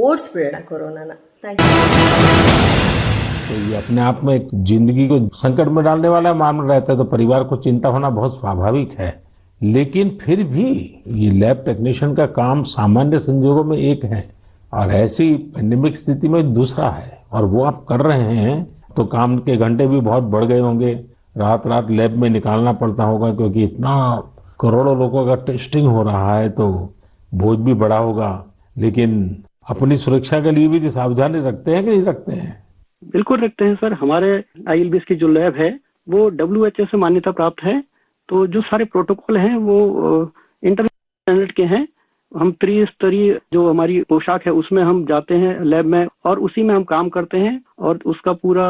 ಓಡಿಸ್ಬಿಡೋಣ ಕೊರೋನಾನ. Thank you. तो ये अपने आप में एक जिंदगी को संकट में डालने वाला मामला रहता है, तो परिवार को चिंता होना बहुत स्वाभाविक है। लेकिन फिर भी ये लैब टेक्नीशियन का काम सामान्य संजोगों में एक है और ऐसी पेंडेमिक स्थिति में दूसरा है, और वो आप कर रहे हैं तो काम के घंटे भी बहुत बढ़ गए होंगे। रात रात लैब में निकालना पड़ता होगा, क्योंकि इतना करोड़ों लोगों का टेस्टिंग हो रहा है, तो बोझ भी बड़ा होगा। लेकिन अपनी सुरक्षा के लिए भी सावधानी रखते हैं कि नहीं रखते हैं? बिल्कुल रखते हैं सर। हमारे आईएलबीएस की जो लैब है वो WHO से मान्यता प्राप्त है, तो जो सारे प्रोटोकॉल हैं वो इंटरनेशनल स्टैंडर्ड के हैं। हम त्रिस्तरीय जो हमारी पोशाक है उसमें हम जाते हैं लैब में, और उसी में हम काम करते हैं, और उसका पूरा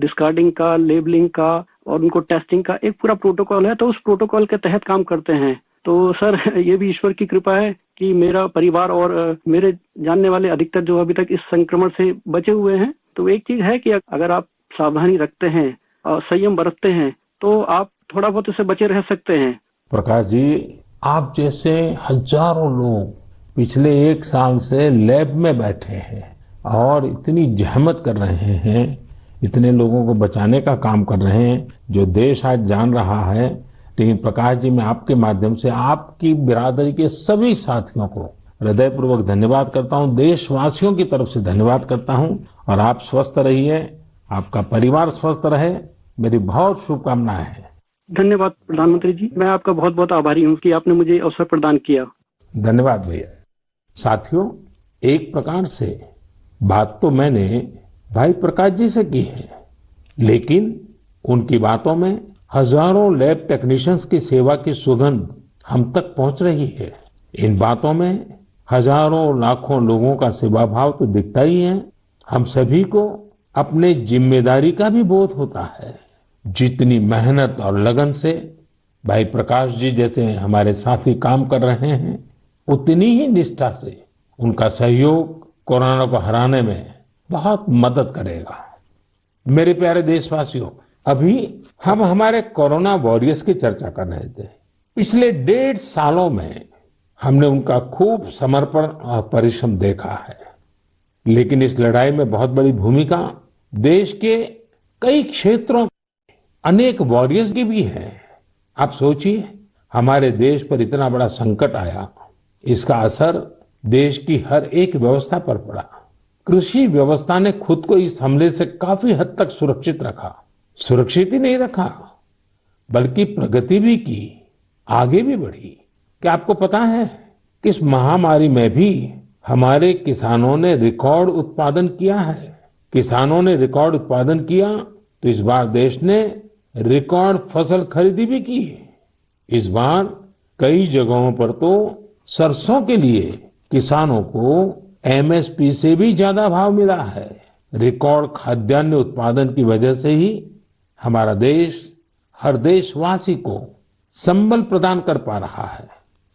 डिस्कार्डिंग का, लेबलिंग का और उनको टेस्टिंग का एक पूरा प्रोटोकॉल है, तो उस प्रोटोकॉल के तहत काम करते हैं। तो सर ये भी ईश्वर की कृपा है कि मेरा परिवार और मेरे जानने वाले अधिकतर जो अभी तक इस संक्रमण से बचे हुए हैं। तो एक चीज है कि अगर आप सावधानी रखते हैं और संयम बरतते हैं तो आप थोड़ा बहुत इससे बचे रह सकते हैं। प्रकाश जी, आप जैसे हजारों लोग पिछले 1 साल से लैब में बैठे हैं और इतनी जहमत कर रहे हैं, इतने लोगों को बचाने का काम कर रहे हैं, जो देश आज जान रहा है। लेकिन प्रकाश जी, मैं आपके माध्यम से आपकी बिरादरी के सभी साथियों को हृदयपूर्वक धन्यवाद करता हूं, देशवासियों की तरफ से धन्यवाद करता हूं, और आप स्वस्थ रहिए, आपका परिवार स्वस्थ रहे, मेरी बहुत शुभकामनाएं हैं। धन्यवाद प्रधानमंत्री जी, मैं आपका बहुत बहुत आभारी हूं कि आपने मुझे अवसर प्रदान किया। धन्यवाद भैया। साथियों, एक प्रकार से बात तो मैंने भाई प्रकाश जी से की है, लेकिन उनकी बातों में हजारों लैब टेक्नीशियंस की सेवा की सुगंध हम तक पहुंच रही है। इन बातों में हजारों लाखों लोगों का सेवा भाव तो दिखता ही है। हम सभी को अपने जिम्मेदारी का भी बोध होता है। जितनी मेहनत और लगन से भाई प्रकाश जी जैसे हमारे साथी काम कर रहे हैं, उतनी ही निष्ठा से उनका सहयोग कोरोना को हराने में बहुत मदद करेगा। मेरे प्यारे देशवासियों, अभी हम हमारे कोरोना वॉरियर्स की चर्चा कर रहे थे। पिछले 1.5 सालों में हमने उनका खूब समर्पण और परिश्रम देखा है, लेकिन इस लड़ाई में बहुत बड़ी भूमिका देश के कई क्षेत्रों अनेक वॉरियर्स की भी है। आप सोचिए, हमारे देश पर इतना बड़ा संकट आया, इसका असर देश की हर एक व्यवस्था पर पड़ा। कृषि व्यवस्था ने खुद को इस हमले से काफी हद तक सुरक्षित रखा। सुरक्षित ही नहीं रखा, बल्कि प्रगति भी की, आगे भी बढ़ी। क्या आपको पता है कि इस महामारी में भी हमारे किसानों ने रिकॉर्ड उत्पादन किया है? किसानों ने रिकॉर्ड उत्पादन किया तो इस बार देश ने रिकॉर्ड फसल खरीदी भी की। इस बार कई जगहों पर तो सरसों के लिए किसानों को एमएसपी से भी ज्यादा भाव मिला है। रिकॉर्ड खाद्यान्न उत्पादन की वजह से ही हमारा देश हर देशवासी को संबल प्रदान कर पा रहा है।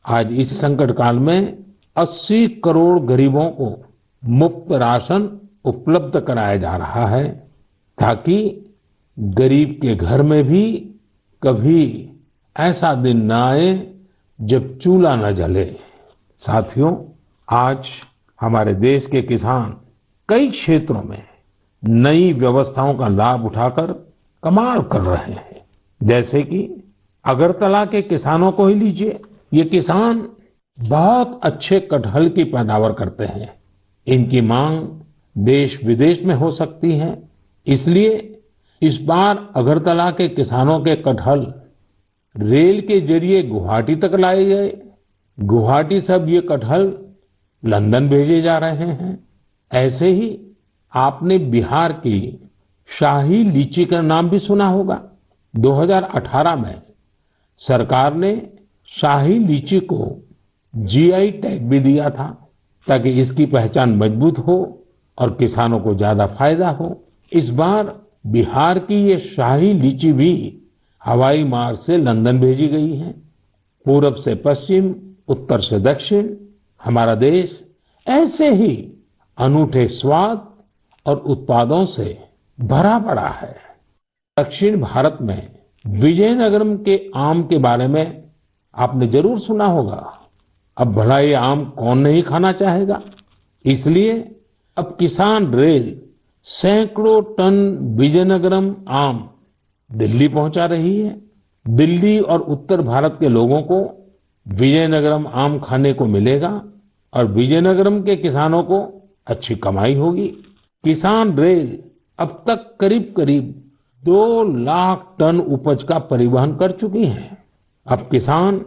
आज इस संकट काल में 80 करोड़ गरीबों को मुफ्त राशन उपलब्ध कराया जा रहा है, ताकि गरीब के घर में भी कभी ऐसा दिन न आए जब चूल्हा न जले। साथियों, आज हमारे देश के किसान कई क्षेत्रों में नई व्यवस्थाओं का लाभ उठाकर कमाल कर रहे हैं। जैसे कि अगरतला के किसानों को ही लीजिए। ये किसान बहुत अच्छे कटहल की पैदावार करते हैं। इनकी मांग देश विदेश में हो सकती है, इसलिए इस बार अगरतला के किसानों के कटहल रेल के जरिए गुवाहाटी तक लाए गए। गुवाहाटी से अब ये कटहल लंदन भेजे जा रहे हैं। ऐसे ही आपने बिहार की शाही लीची का नाम भी सुना होगा। 2018 में सरकार ने शाही लीची को जीआई टैग भी दिया था, ताकि इसकी पहचान मजबूत हो और किसानों को ज्यादा फायदा हो। इस बार बिहार की ये शाही लीची भी हवाई मार्ग से लंदन भेजी गई है। पूरब से पश्चिम, उत्तर से दक्षिण, हमारा देश ऐसे ही अनूठे स्वाद और उत्पादों से भरा पड़ा है। दक्षिण भारत में विजयनगरम के आम के बारे में आपने जरूर सुना होगा। अब भला ये आम कौन नहीं खाना चाहेगा। इसलिए अब किसान रेल सैकड़ों टन विजयनगरम आम दिल्ली पहुंचा रही है। दिल्ली और उत्तर भारत के लोगों को विजयनगरम आम खाने को मिलेगा और विजयनगरम के किसानों को अच्छी कमाई होगी। किसान रेल अब तक करीब करीब 2 लाख टन उपज का परिवहन कर चुकी है। अब किसान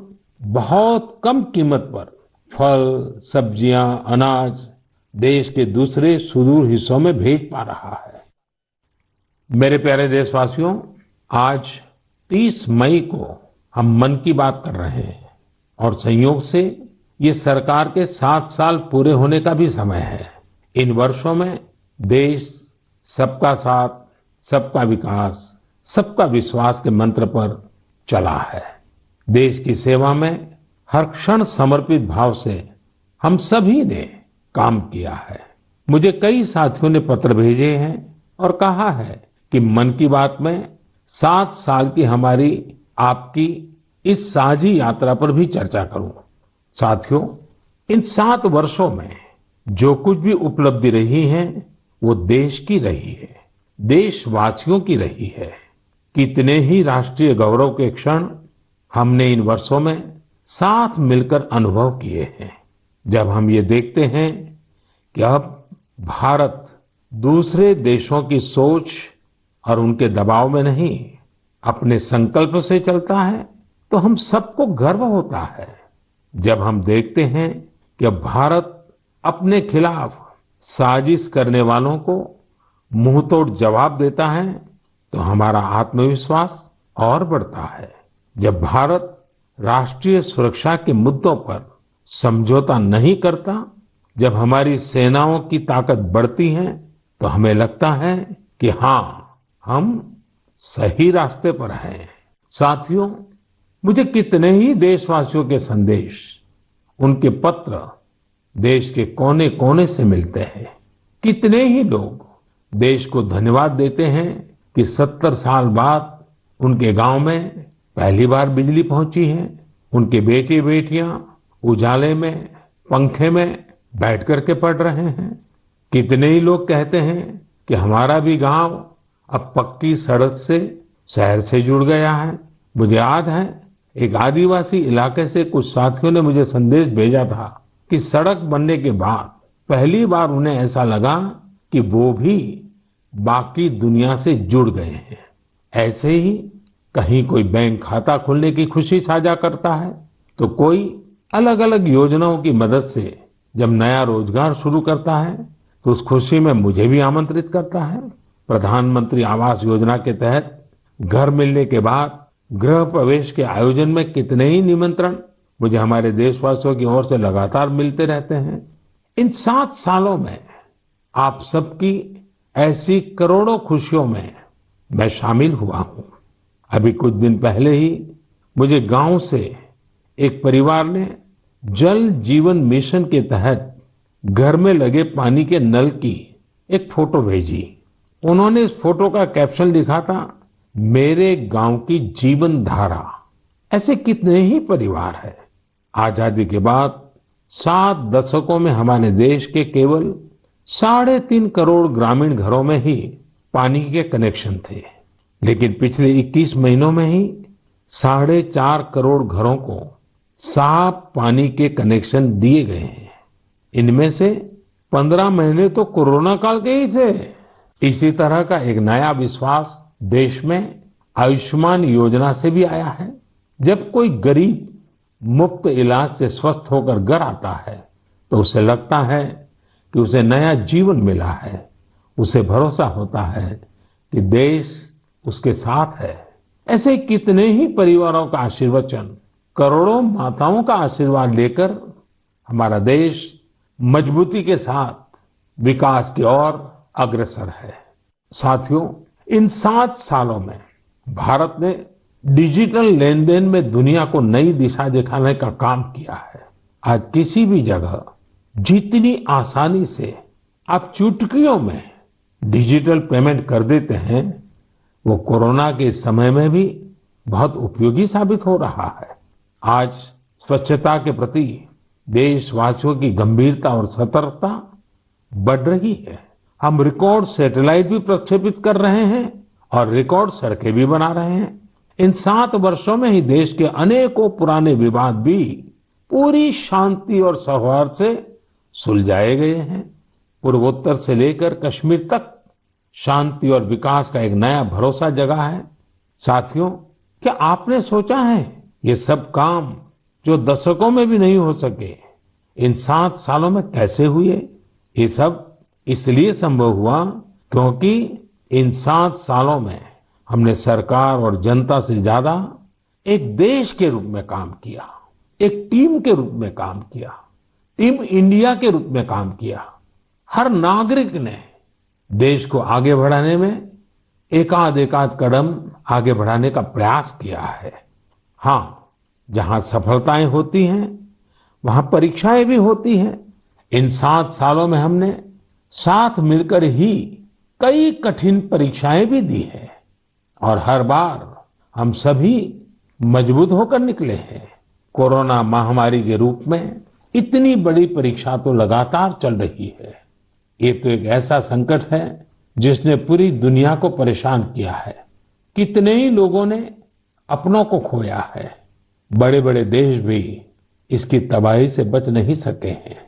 बहुत कम कीमत पर फल, सब्जियां, अनाज देश के दूसरे सुदूर हिस्सों में भेज पा रहा है। मेरे प्यारे देशवासियों, आज 30 मई को हम मन की बात कर रहे हैं और संयोग से ये सरकार के 7 साल पूरे होने का भी समय है। इन वर्षों में देश सबका साथ, सबका विकास, सबका विश्वास के मंत्र पर चला है। देश की सेवा में हर क्षण समर्पित भाव से हम सभी ने काम किया है। मुझे कई साथियों ने पत्र भेजे हैं और कहा है कि मन की बात में 7 साल की हमारी आपकी इस साझी यात्रा पर भी चर्चा करूं। साथियों, इन 7 वर्षों में जो कुछ भी उपलब्धि रही है वो देश की रही है, देशवासियों की रही है। कितने ही राष्ट्रीय गौरव के क्षण हमने इन वर्षों में साथ मिलकर अनुभव किए हैं। जब हम ये देखते हैं कि अब भारत दूसरे देशों की सोच और उनके दबाव में नहीं, अपने संकल्प से चलता है, तो हम सबको गर्व होता है। जब हम देखते हैं कि अब भारत अपने खिलाफ साजिश करने वालों को मुंहतोड़ जवाब देता है, तो हमारा आत्मविश्वास और बढ़ता है। जब भारत राष्ट्रीय सुरक्षा के मुद्दों पर समझौता नहीं करता, जब हमारी सेनाओं की ताकत बढ़ती है, तो हमें लगता है कि हाँ, हम सही रास्ते पर हैं। साथियों, मुझे कितने ही देशवासियों के संदेश, उनके पत्र देश के कोने कोने से मिलते हैं। कितने ही लोग देश को धन्यवाद देते हैं कि 70 साल बाद उनके गांव में पहली बार बिजली पहुंची है। उनके बेटे बेटियां उजाले में, पंखे में बैठ करके पढ़ रहे हैं। कितने ही लोग कहते हैं कि हमारा भी गांव अब पक्की सड़क से शहर से जुड़ गया है। मुझे याद है, एक आदिवासी इलाके से कुछ साथियों ने मुझे संदेश भेजा था कि सड़क बनने के बाद पहली बार उन्हें ऐसा लगा कि वो भी बाकी दुनिया से जुड़ गए हैं। ऐसे ही कहीं कोई बैंक खाता खोलने की खुशी साझा करता है, तो कोई अलग अलग योजनाओं की मदद से जब नया रोजगार शुरू करता है, तो उस खुशी में मुझे भी आमंत्रित करता है। प्रधानमंत्री आवास योजना के तहत घर मिलने के बाद गृह प्रवेश के आयोजन में कितने ही निमंत्रण मुझे हमारे देशवासियों की ओर से लगातार मिलते रहते हैं। इन 7 सालों में आप सबकी ऐसी करोड़ों खुशियों में मैं शामिल हुआ हूं। अभी कुछ दिन पहले ही मुझे गांव से एक परिवार ने जल जीवन मिशन के तहत घर में लगे पानी के नल की एक फोटो भेजी। उन्होंने इस फोटो का कैप्शन लिखा था, मेरे गांव की जीवन धारा। ऐसे कितने ही परिवार हैं। आजादी के बाद 7 दशकों में हमारे देश के केवल 3.5 करोड़ ग्रामीण घरों में ही पानी के कनेक्शन थे, लेकिन पिछले 21 महीनों में ही 4.5 करोड़ घरों को साफ पानी के कनेक्शन दिए गए हैं। इनमें से 15 महीने तो कोरोना काल के ही थे। इसी तरह का एक नया विश्वास देश में आयुष्मान योजना से भी आया है। जब कोई गरीब मुफ्त इलाज से स्वस्थ होकर घर आता है, तो उसे लगता है कि उसे नया जीवन मिला है। उसे भरोसा होता है कि देश उसके साथ है। ऐसे कितने ही परिवारों का आशीर्वचन, करोड़ों माताओं का आशीर्वाद लेकर हमारा देश मजबूती के साथ विकास की ओर अग्रसर है। साथियों, इन 7 सालों में भारत ने डिजिटल लेन देन में दुनिया को नई दिशा दिखाने का काम किया है। आज किसी भी जगह जितनी आसानी से आप चुटकियों में डिजिटल पेमेंट कर देते हैं, वो कोरोना के समय में भी बहुत उपयोगी साबित हो रहा है। आज स्वच्छता के प्रति देशवासियों की गंभीरता और सतर्कता बढ़ रही है। हम रिकॉर्ड सैटेलाइट भी प्रक्षेपित कर रहे हैं और रिकॉर्ड सड़कें भी बना रहे हैं। इन 7 वर्षों में ही देश के अनेकों पुराने विवाद भी पूरी शांति और सौहार्द से सुलझाए गए हैं। पूर्वोत्तर से लेकर कश्मीर तक शांति और विकास का एक नया भरोसा जगा है। साथियों, क्या आपने सोचा है ये सब काम जो दशकों में भी नहीं हो सके, इन 7 सालों में कैसे हुए? ये सब इसलिए संभव हुआ क्योंकि इन 7 सालों में हमने सरकार और जनता से ज्यादा एक देश के रूप में काम किया, एक टीम के रूप में काम किया, टीम इंडिया के रूप में काम किया। हर नागरिक ने देश को आगे बढ़ाने में एकाध कदम आगे बढ़ाने का प्रयास किया है। हाँ, जहां सफलताएं होती हैं, वहां परीक्षाएं भी होती हैं। इन 7 सालों में हमने साथ मिलकर ही कई कठिन परीक्षाएं भी दी हैं और हर बार हम सभी मजबूत होकर निकले हैं। कोरोना महामारी के रूप में इतनी बड़ी परीक्षा तो लगातार चल रही है। ये तो एक ऐसा संकट है जिसने पूरी दुनिया को परेशान किया है। कितने ही लोगों ने अपनों को खोया है। बड़े बड़े देश भी इसकी तबाही से बच नहीं सके हैं।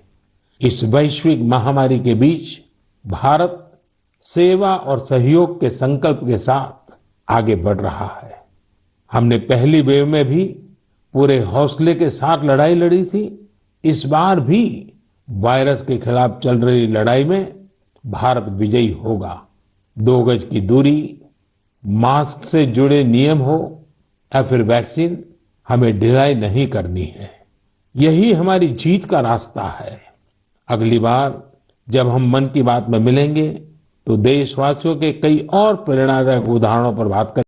इस वैश्विक महामारी के बीच भारत सेवा और सहयोग के संकल्प के साथ आगे बढ़ रहा है। हमने पहली वेव में भी पूरे हौसले के साथ लड़ाई लड़ी थी। इस बार भी वायरस के खिलाफ चल रही लड़ाई में भारत विजयी होगा। 2 गज की दूरी, मास्क से जुड़े नियम हो या फिर वैक्सीन, हमें ढिलाई नहीं करनी है। यही हमारी जीत का रास्ता है। अगली बार जब हम मन की बात में मिलेंगे तो देशवासियों के कई और प्रेरणादायक उदाहरणों पर बात करेंगे।